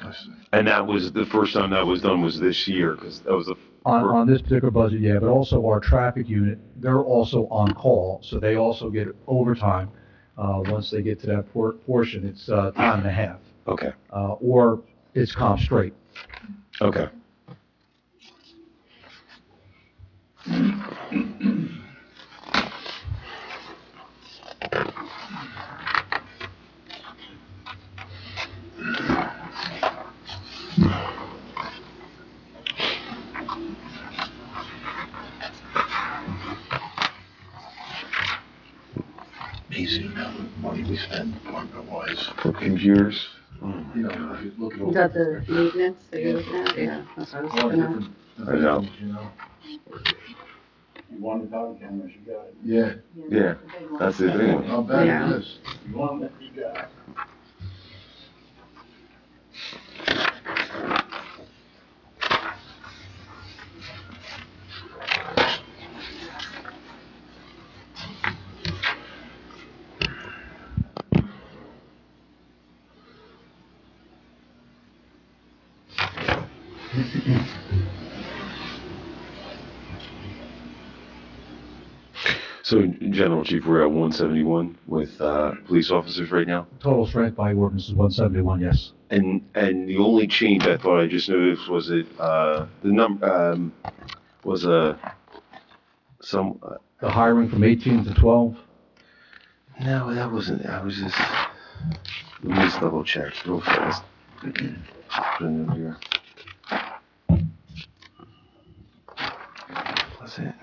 I see. And that was, the first time that was done was this year, because that was the. On this particular budget, yeah, but also our traffic unit, they're also on call, so they also get overtime. Once they get to that portion, it's time and a half, Okay, or it's comp straight. okay. Amazing amount of money we spend department-wise. For computers? You know, if you look at all Is that the maintenance that you're looking at? Yeah, that's what I was all the looking at. different I know. divisions, you know? You want the body cameras, you got it. Yeah. Yeah, that's the thing. I'll bet Yeah. it is. You want it, you got it. So, General Chief, we're at 171 with police officers right now? Total strength by ordinance is 171, yes. And the only change I thought I just noticed was that the number was some. The hiring from 18 to 12, No, that wasn't. I was just. Let me just double check real fast. Put it in here. What's it?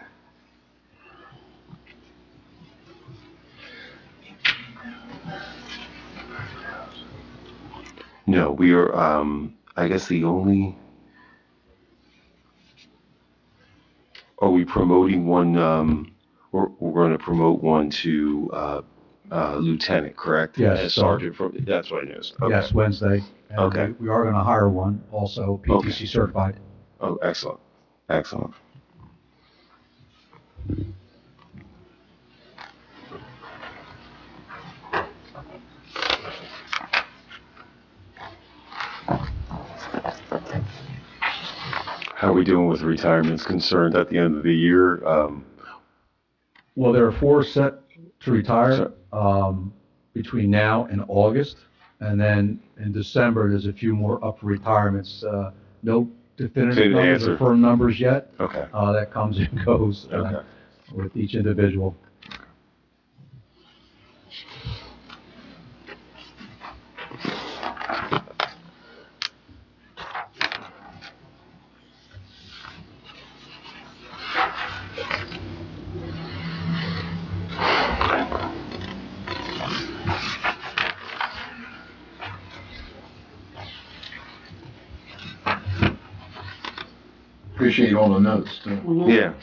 No, we are. I guess the only. Are we promoting one? We're going to promote one to lieutenant, correct? Yes, As so- sergeant. That's what I noticed. Okay. yes, Wednesday. And Okay. We are gonna hire one, also PTC certified. Oh, excellent, excellent. How are we doing with retirements concerned at the end of the year? Well, there are 4 set to retire between now and August, and then in December, there's a few more up for retirements. No definitive Didn't numbers or answer. firm numbers yet. Okay. That comes and goes Okay. with each individual. Appreciate all the notes, too. Yeah.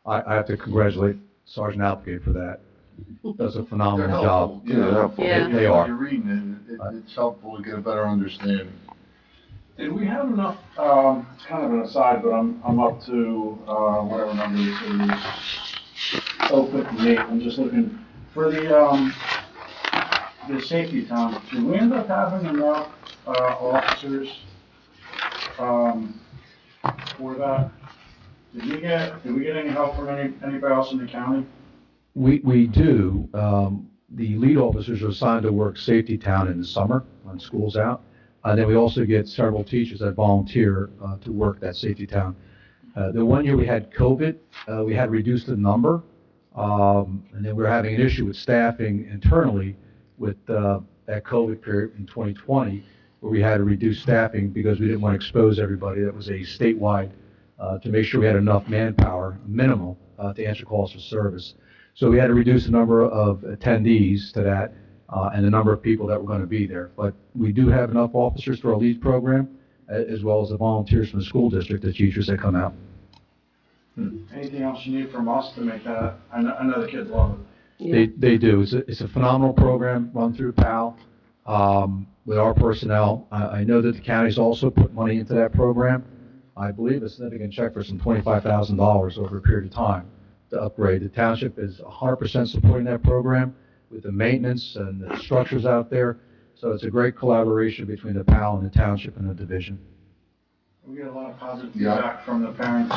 I have to congratulate Sergeant Applegate for that. Does a They're phenomenal helpful, job. you know. Yeah. They are. When you're reading it, it's helpful to get a better understanding. Did we have enough, it's kind of an aside, but I'm up to, whatever number this is, 058, I'm just looking, for the safety town, did we end up having enough, officers, for that? Did we get any help from anybody else in the county? We do. The lead officers are assigned to work Safety Town in the summer when school's out. Then we also get several teachers that volunteer to work that Safety Town. The one year we had COVID, we had reduced the number, and then we were having an issue with staffing internally with that COVID period in 2020, where we had to reduce staffing because we didn't want to expose everybody. That was a statewide to make sure we had enough manpower, minimal, to answer calls for service. So we had to reduce the number of attendees to that and the number of people that were going to be there. But we do have enough officers for our LEAD program, as well as the volunteers from the school district, the teachers that come out. Anything else you need from us to make that, I know the kids love it. They do. It's a phenomenal program run through PAL with our personnel. I know that the county's also put money into that program. I believe a significant check for some $25,000 over a period of time to upgrade. The township is 100% supporting that program with the maintenance and the structures out there. So it's a great collaboration between the PAL and the township and the division. We get a lot of positive feedback from the parents.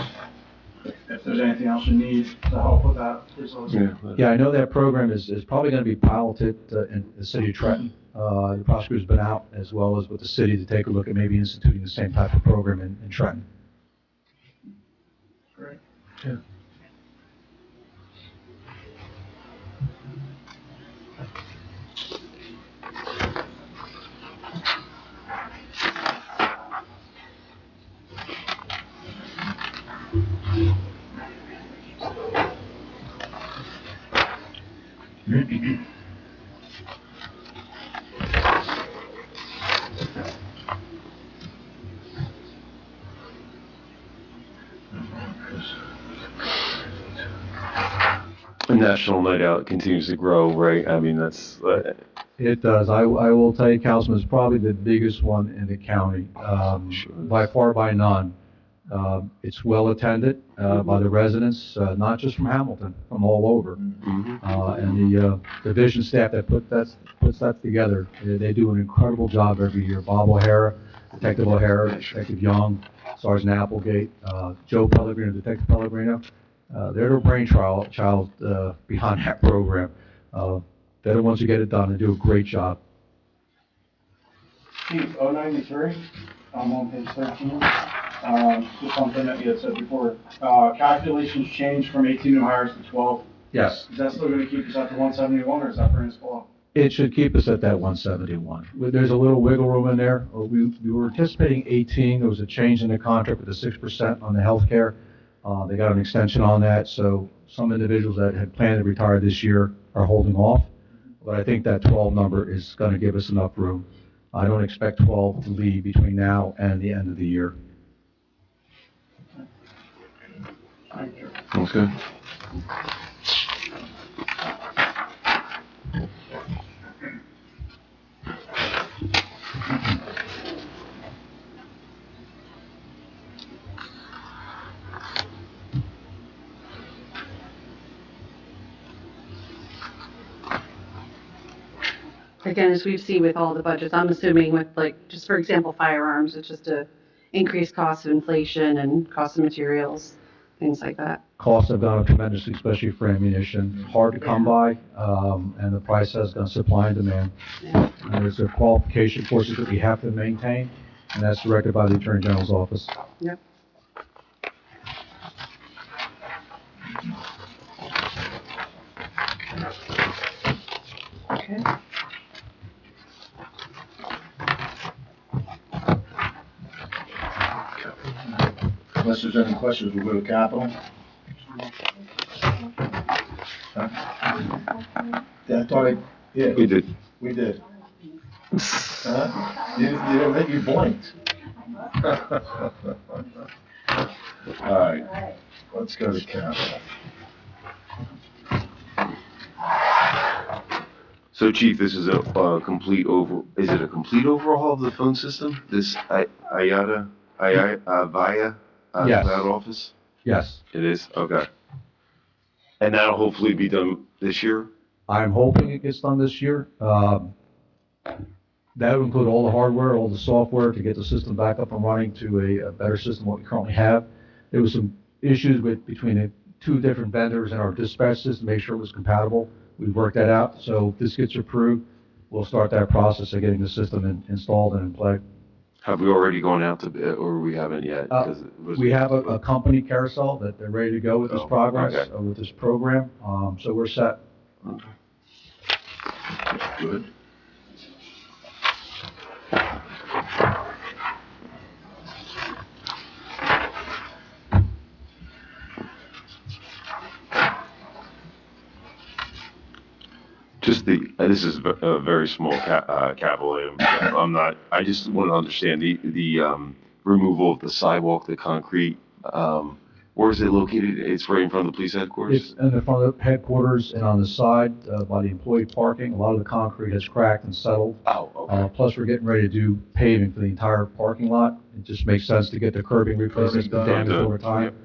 If there's anything else you need to help with that, please let us know. Yeah, I know that program is probably going to be piloted in the city of Trenton. The prosecutor's been out, as well as with the city, to take a look at maybe instituting the same type of program in Trenton. Great. Yeah. The National Night Out continues to grow, right? I mean, that's, It does. I will tell you, Councilman, it's probably the biggest one in the county, by far by none. It's well attended by the residents, not just from Hamilton, from all over. And the division staff that puts that together, they do an incredible job every year. Bob O'Hara, Detective O'Hara, Detective Young, Sergeant Applegate, Joe Pellegrino, Detective Pellegrino. They're the brainchild behind that program. They're the ones who get it done and do a great job. Chief, 093, I'm on page 13. Just something that you had said before, calculations changed from 18 new hires to 12. Yes. Is that still gonna keep us at the 171, or is that bringing us below? It should keep us at that 171. There's a little wiggle room in there. We were anticipating 18. There was a change in the contract with the 6% on the healthcare. They got an extension on that, so some individuals that had planned to retire this year are holding off. But I think that 12 number is going to give us enough room. I don't expect 12 to leave between now and the end of the year. that's good. Again, as we've seen with all the budgets, I'm assuming with, like, just for example, firearms, it's just a increased costs of inflation and cost of materials, things like that. Costs have gone up tremendously, especially for ammunition. Hard to come by, and the price has gone supply and demand. Yeah. And there's a qualification courses that we have to maintain, and that's directed by the Attorney General's office. Yep. Okay. Unless there's any questions, we'll go to capital. Huh? Yeah, I thought yeah. We did. We did. Huh? You blinked. All right, let's go to capital. So Chief, this is a complete is it a complete overhaul of the phone system? This Via Yes. Cloud Office? Yes, It is? Okay. And that'll hopefully be done this year? I'm hoping it gets done this year. That would include all the hardware, all the software to get the system back up and running to a better system than what we currently have. There was some issues between the two different vendors and our dispatch system, to make sure it was compatible. We've worked that out, so if this gets approved, we'll start that process of getting the system installed and in play. Have we already gone out to bid, or we haven't yet? 'Cause it was- We have a company, Carousel, that they're ready to go with this Oh, progress, okay. with this program, so we're set. Okay. Good. Just this is a very small capital item. I just want to understand the removal of the sidewalk, the concrete. Where is it located? It's right in front of the police headquarters? It's in the front of the headquarters and on the side, by the employee parking. A lot of the concrete has cracked and settled. Oh, okay. Plus, we're getting ready to do paving for the entire parking lot. It just makes sense to get the curbing replaced, that's been damaged over time,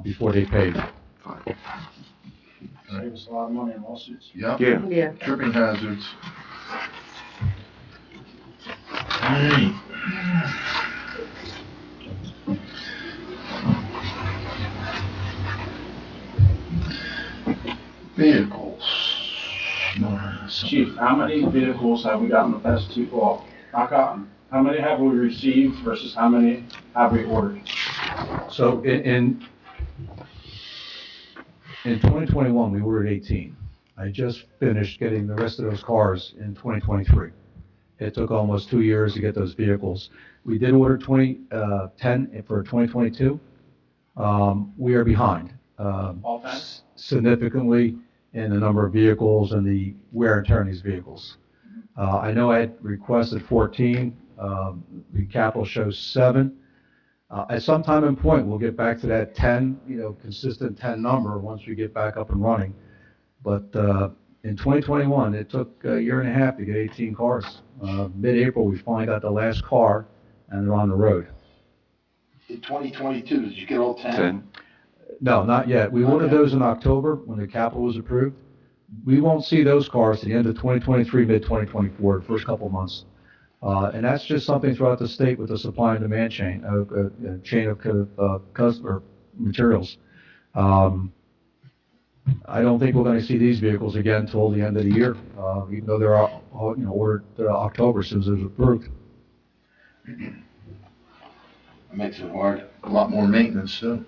before they pave. Fine. Save us a lot of money in lawsuits. Yep. Yeah. Yeah. Tripping hazards. Alright. Vehicles. Chief, how many vehicles have we gotten the past two, well, not gotten, how many have we received versus how many have we ordered? So in 2021, we ordered 18. I just finished getting the rest of those cars in 2023. It took almost 2 years to get those vehicles. We did order 10 for 2022. We are behind All 10? significantly in the number of vehicles and the wear and tear on these vehicles. I know I had requested 14. The capital shows 7. At some time and point, we'll get back to that 10, consistent 10 number once we get back up and running. But in 2021, it took a year and a half to get 18 cars. Mid-April, we finally got the last car, and they're on the road. In 2022, did you get all 10? 10? No, not yet. We ordered Okay. those in October when the capital was approved. We won't see those cars to the end of 2023, mid-2024, the first couple of months. And that's just something throughout the state with the supply and demand chain of customer materials. I don't think we're going to see these vehicles again until the end of the year, even though they're ordered October as soon as it was approved. It makes it hard. A lot more maintenance too.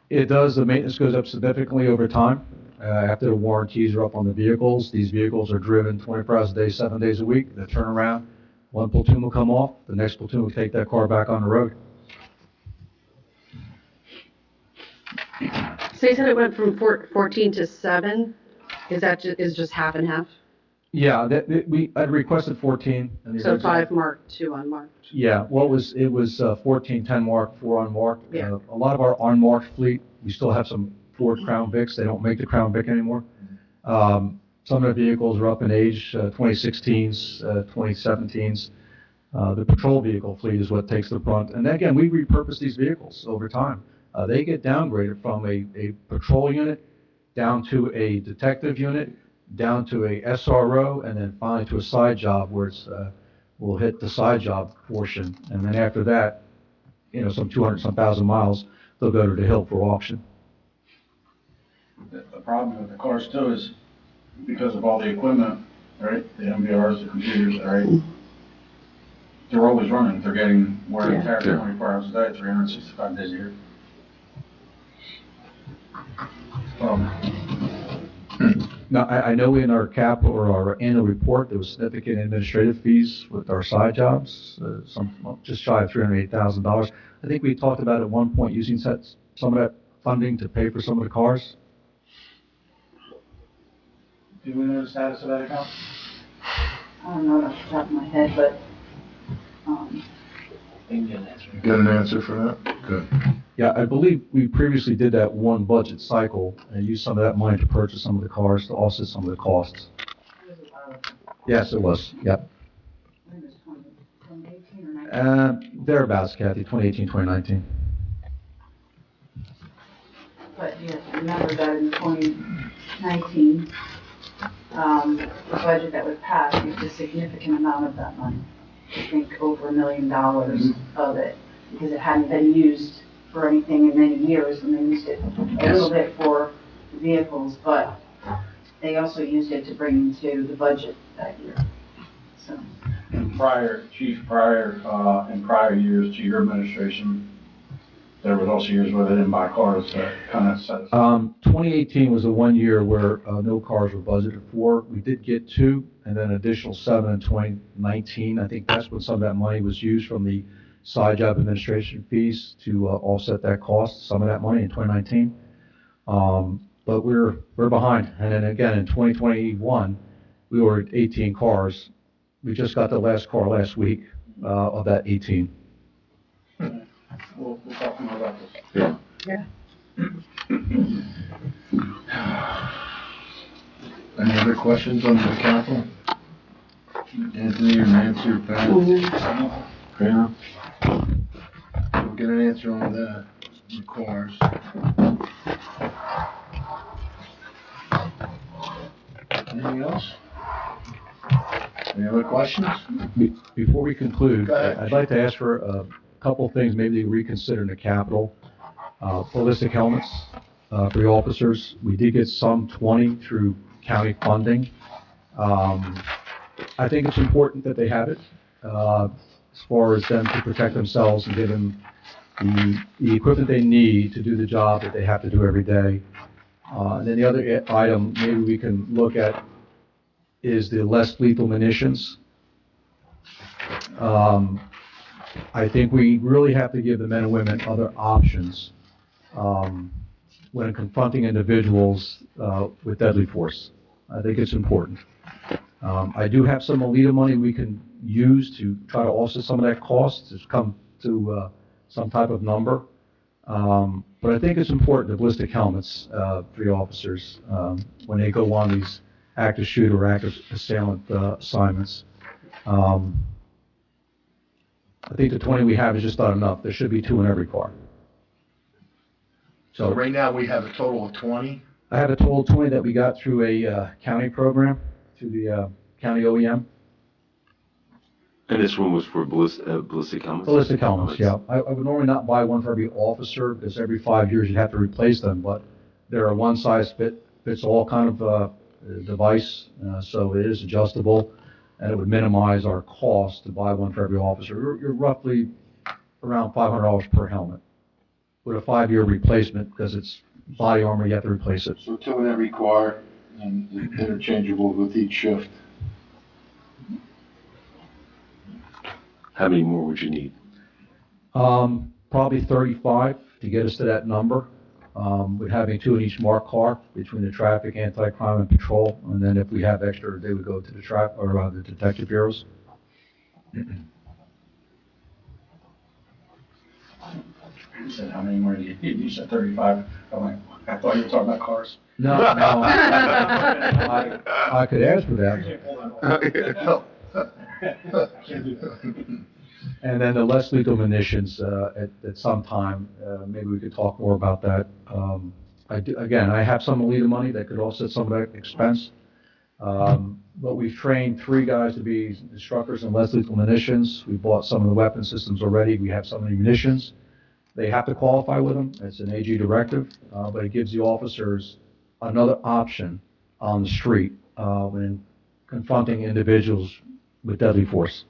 It does. The maintenance goes up significantly over time. After the warranties are up on the vehicles, these vehicles are driven 24 hours a day, 7 days a week. They turn around. One platoon will come off. The next platoon will take that car back on the road. So you said it went from 14 to 7? Is that just half and half? Yeah, I'd requested 14. And the So original- 5 marked, 2 unmarked? Yeah, it was 14, 10 marked, 4 unmarked. Yeah. A lot of our unmarked fleet, we still have some Ford Crown Vics. They don't make the Crown Vic anymore. Some of the vehicles are up in age, 2016s, 2017s. The patrol vehicle fleet is what takes the brunt. And again, we repurpose these vehicles over time. They get downgraded from a patrol unit down to a detective unit, down to a SRO, and then finally to a side job where we'll hit the side job portion. And then after that, some 200 some thousand miles, they'll go to the Hill for auction. The problem with the cars too is because of all the equipment, right? The MVRs, the computers, right? They're always running. They're getting wear and tear 24 hours a day, 365 days a year. Now, I know in our capital or our annual report, there was significant administrative fees with our side jobs, just shy of $308,000. I think we talked about at one point using some of that funding to pay for some of the cars. Do we know the status of that account? I don't know it off the top of my head, but, Get an answer for that? Good. Yeah, I believe we previously did that one budget cycle and used some of that money to purchase some of the cars to offset some of the costs. it was a while ago. Yes, it was, yep. I think it was 2018 or 19. Thereabouts, Kathy, 2018, 2019. But you have to remember that in 2019, the budget that was passed used a significant amount of that money. I think over $1 million of it, because it hadn't been used for anything in many years, and they used it a little bit for the vehicles, but they also used it to bring into the budget that year, so. In prior years to your administration, there was also years where they didn't buy cars that kind of set us. 2018 was the 1 year where no cars were budgeted for. We did get 2, and then additional 7 in 2019. I think that's when some of that money was used from the side job administration fees to offset that cost, some of that money in 2019. But we're behind. And then again, in 2021, we ordered 18 cars. We just got the last car last week of that 18. We'll talk more about this. Yeah. Any other questions on the capital? Anthony or Nancy or Pat? Yeah. We'll get an answer on that, the cars. Anything else? Any other questions? Before we conclude, Go ahead. I'd like to ask for a couple of things, maybe to reconsider in the capital. Ballistic helmets for the officers. We did get some 20 through county funding. I think it's important that they have it as far as them to protect themselves and give them the equipment they need to do the job that they have to do every day. And then the other item maybe we can look at is the less lethal munitions. I think we really have to give the men and women other options when confronting individuals with deadly force. I think it's important. I do have some Alita money we can use to try to offset some of that cost, to come to some type of number. But I think it's important, the ballistic helmets for the officers when they go on these active shooter or active assailant assignments. I think the 20 we have is just not enough. There should be 2 in every car. So right now, we have a total of 20. I have a total of 20 that we got through a county program, through the county OEM. And this one was for ballistic helmets? Ballistic helmets, yeah. I would normally not buy one for every officer, because every 5 years you'd have to replace them, but they're a one-size-fits-all kind of device, so it is adjustable, and it would minimize our cost to buy one for every officer. You're roughly around $500 per helmet, with a 5-year replacement, because it's body armor, you have to replace it. So 2 in every car, and interchangeable with each shift. How many more would you need? Probably 35 to get us to that number, with having 2 in each marked car between the traffic, anti-crime, and patrol. And then if we have extra, they would go to the the detective bureaus. You said how many more do you need? You said 35. I'm like, I thought you were talking about cars. No, I could ask for that. And then the less lethal munitions, at some time, maybe we could talk more about that. I have some Alita money that could offset some of that expense. But we've trained 3 guys to be instructors in less lethal munitions. We bought some of the weapon systems already. We have some of the munitions. They have to qualify with them. It's an AG directive, but it gives the officers another option on the street when confronting individuals with deadly force.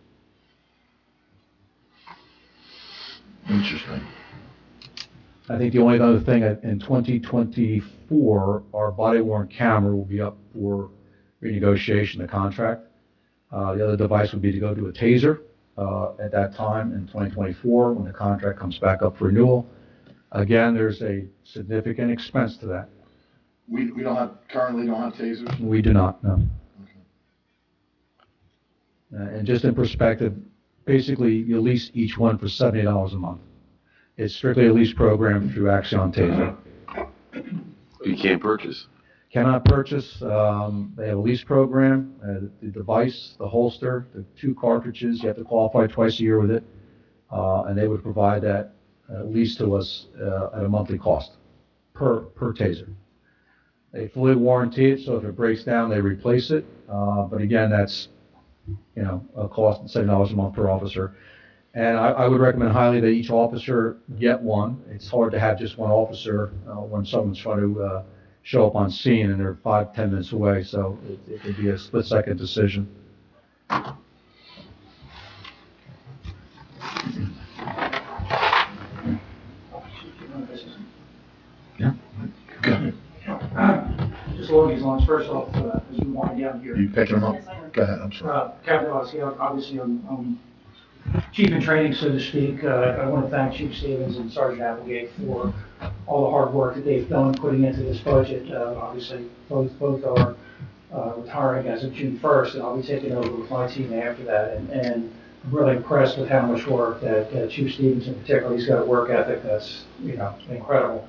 Interesting. I think the only other thing, in 2024, our body-worn camera will be up for renegotiation, the contract. The other device would be to go to a taser at that time in 2024, when the contract comes back up for renewal. Again, there's a significant expense to that. We currently don't have tasers? We do not, no. And just in perspective, basically, you lease each one for $70 a month. It's strictly a lease program through Axion Taser. You can't purchase. Cannot purchase. They have a lease program, the device, the holster, the 2 cartridges. You have to qualify twice a year with it. And they would provide that lease to us at a monthly cost per taser. They fully warranty it, so if it breaks down, they replace it. But again, that's, a cost of $7 a month per officer. And I would recommend highly that each officer get one. It's hard to have just one officer when someone's trying to show up on scene and they're 5-10 minutes away, so it could be a split-second decision. Yeah. Go ahead. Just along these lines, first off, as we wind down here. You picking them up? Go ahead, I'm sorry. Captain Oski, obviously I'm chief in training, so to speak. I want to thank Chief Stevens and Sergeant Applegate for all the hard work that they've done putting into this budget. Obviously, both are retiring as of June 1st, and I'll be taking over with my team after that. And I'm really impressed with how much work that Chief Stevens in particular, he's got a work ethic that's, incredible.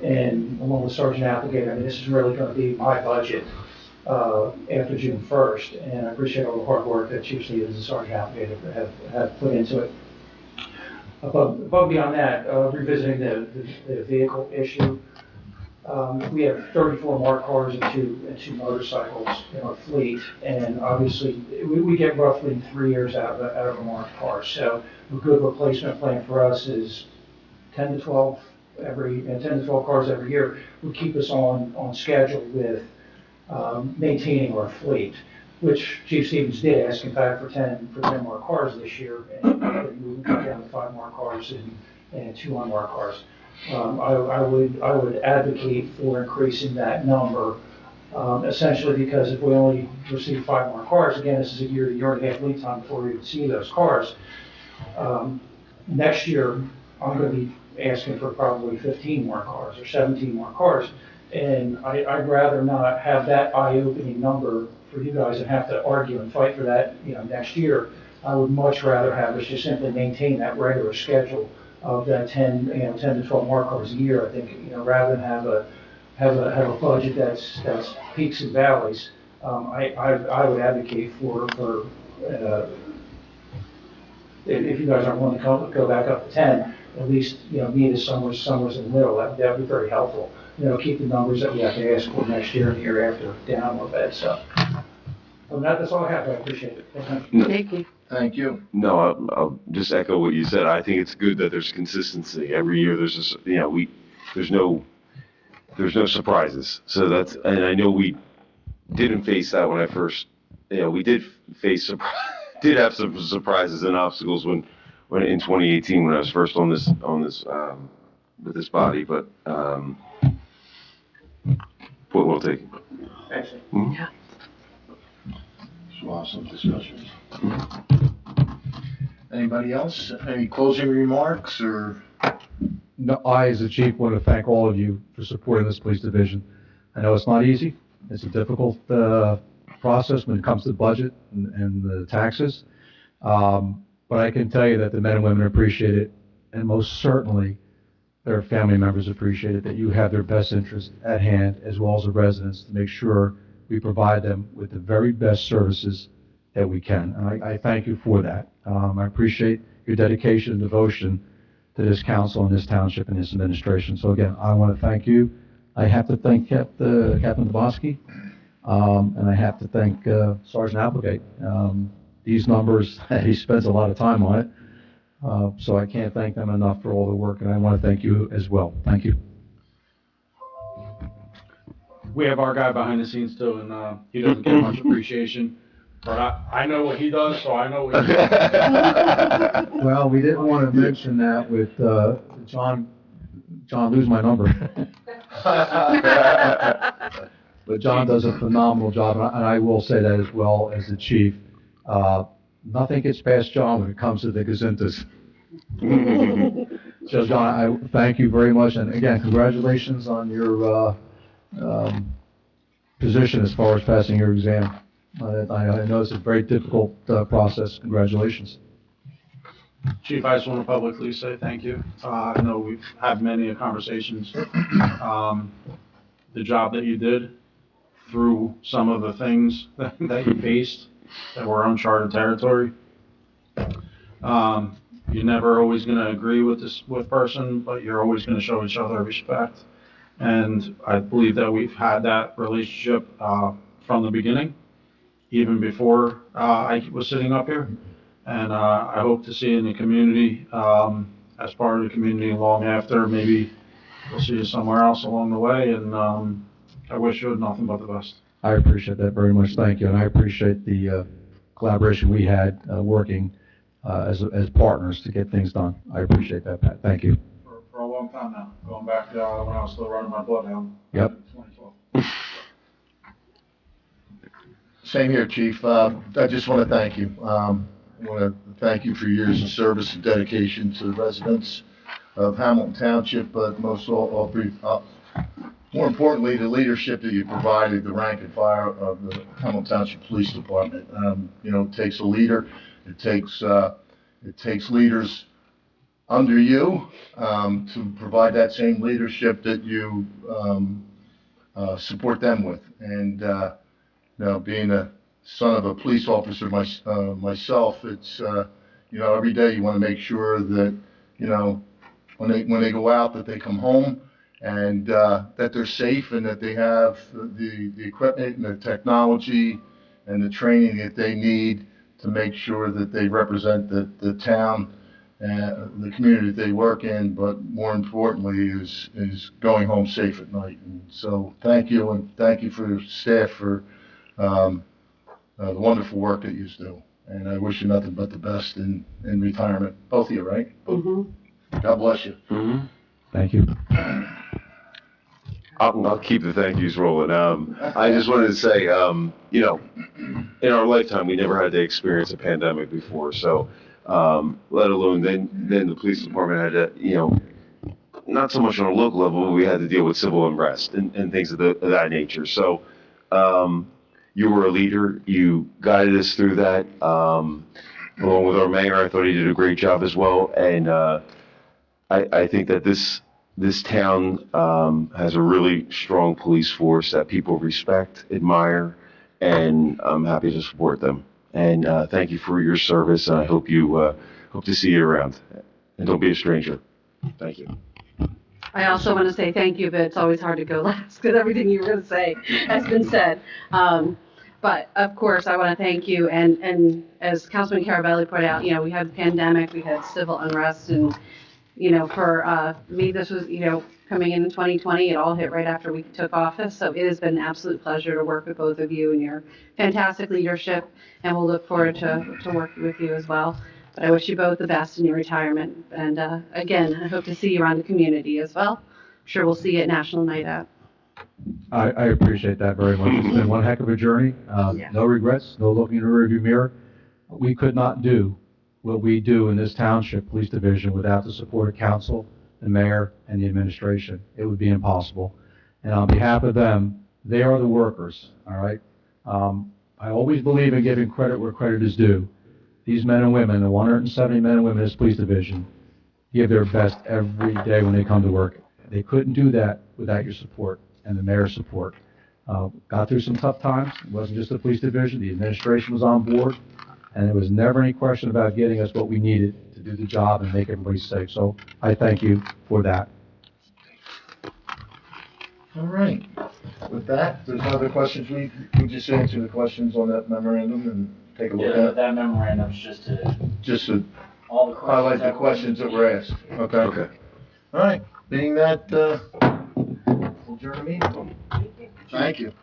And along with Sergeant Applegate, this is really going to be my budget after June 1st, and I appreciate all the hard work that Chief Stevens and Sergeant Applegate have put into it. Above and beyond that, revisiting the vehicle issue, we have 34 marked cars and two motorcycles in our fleet, and obviously we get roughly 3 years out of a marked car. So a good replacement plan for us is 10 to 12 cars every year would keep us on schedule with maintaining our fleet, which Chief Stevens did ask, in fact, for 10 more cars this year, and we got down to 5 more cars and 2 unmarked cars. I would advocate for increasing that number, essentially because if we only receive 5 more cars, again, this is a year and a half lead time before we would see those cars. Next year, I'm going to be asking for probably 15 more cars or 17 more cars. And I'd rather not have that eye-opening number for you guys and have to argue and fight for that, next year. I would much rather have us just simply maintain that regular schedule of that 10 to 12 more cars a year. I think, rather than have a budget that's peaks and valleys. I would advocate for if you guys aren't willing to go back up to 10, at least, meet us somewhere in the middle. That would be very helpful. Keep the numbers that we have to ask for next year and the year after down a little bit. So, that's all I have. I appreciate it. Thank you. Thank you. No, I'll just echo what you said. I think it's good that there's consistency. Every year there's this, there's no surprises. So and I know we didn't face that when I first, we did did have some surprises and obstacles when in 2018 when I was first on this with this body, but we'll take it. Excellent. Mm-hmm. Yeah. Some awesome discussions. Anybody else? Any closing remarks or? No, I, as the chief, want to thank all of you for supporting this police division. I know it's not easy. It's a difficult process when it comes to the budget and the taxes. But I can tell you that the men and women appreciate it, and most certainly their family members appreciate it, that you have their best interest at hand, as well as the residents, to make sure we provide them with the very best services that we can. And I thank you for that. I appreciate your dedication and devotion to this council and this township and this administration. So again, I want to thank you. I have to thank Captain Dabowski, and I have to thank Sergeant Applegate. These numbers, he spends a lot of time on it. So I can't thank them enough for all the work, and I want to thank you as well. Thank you. We have our guy behind the scenes too, and he doesn't get much appreciation. But I know what he does, so I know what he does. Well, we didn't want to mention that with John, lose my number. But John does a phenomenal job, and I will say that as well as the chief. Nothing gets past John when it comes to the gazintas. So John, I thank you very much, and again, congratulations on your position as far as passing your exam. I know it's a very difficult process. Congratulations. Chief, I just want to publicly say thank you. I know we've had many conversations. The job that you did through some of the things that you faced that were uncharted territory. You're never always going to agree with person, but you're always going to show each other respect. And I believe that we've had that relationship from the beginning, even before I was sitting up here. And I hope to see you in the community, as part of the community long after. Maybe we'll see you somewhere else along the way. And I wish you nothing but the best. I appreciate that very much. Thank you. And I appreciate the collaboration we had working as partners to get things done. I appreciate that, Pat. Thank you. For a long time now, going back to when I was still running my bloodhound. Yep. In 2012. Same here, Chief. I just want to thank you. I want to thank you for your years of service and dedication to the residents of Hamilton Township, but most more importantly, the leadership that you provided, the rank and file of the Hamilton Township Police Department. It takes a leader. It takes leaders under you to provide that same leadership that you support them with. And being a son of a police officer myself, it's every day you want to make sure that when they go out that they come home and that they're safe and that they have the equipment and the technology and the training that they need to make sure that they represent the town and the community that they work in, but more importantly is going home safe at night. And so thank you, and thank you for your staff for the wonderful work that you do. And I wish you nothing but the best in retirement. Both of you, right? Mm-hmm. God bless you. Mm-hmm. Thank you. I'll keep the thank yous rolling. I just wanted to say, in our lifetime, we never had to experience a pandemic before. So, let alone then the police department had to, not so much on a local level, but we had to deal with civil unrest and things of that nature. So, you were a leader. You guided us through that. Along with our mayor, I thought he did a great job as well. And I think that this town has a really strong police force that people respect, admire, and I'm happy to support them. And thank you for your service, and I hope to see you around. And don't be a stranger. Thank you. I also want to say thank you, but it's always hard to go last because everything you were going to say has been said. But of course, I want to thank you. And as Councilman Carabelli pointed out, we had the pandemic, we had civil unrest, and for me, this was, coming in 2020, it all hit right after we took office. So it has been an absolute pleasure to work with both of you and your fantastic leadership. And we'll look forward to working with you as well. But I wish you both the best in your retirement. And again, I hope to see you around the community as well. I'm sure we'll see you at National Night Out. I appreciate that very much. It's been one heck of a journey. Yeah. No regrets, no looking in the rearview mirror. We could not do what we do in this township police division without the support of council, the mayor, and the administration. It would be impossible. And on behalf of them, they are the workers, all right? I always believe in giving credit where credit is due. These men and women, the 170 men and women in this police division, give their best every day when they come to work. They couldn't do that without your support and the mayor's support. Got through some tough times. It wasn't just the police division. The administration was on board. And there was never any question about getting us what we needed to do the job and make everybody safe. So I thank you for that. All right. With that, there's no other questions. We just answer the questions on that memorandum and take a look at it. That memorandum's just Just a, all the questions. highlight the that were- questions that were asked. Okay? Okay. All right, being that, we'll adjourn the meeting. Thank you.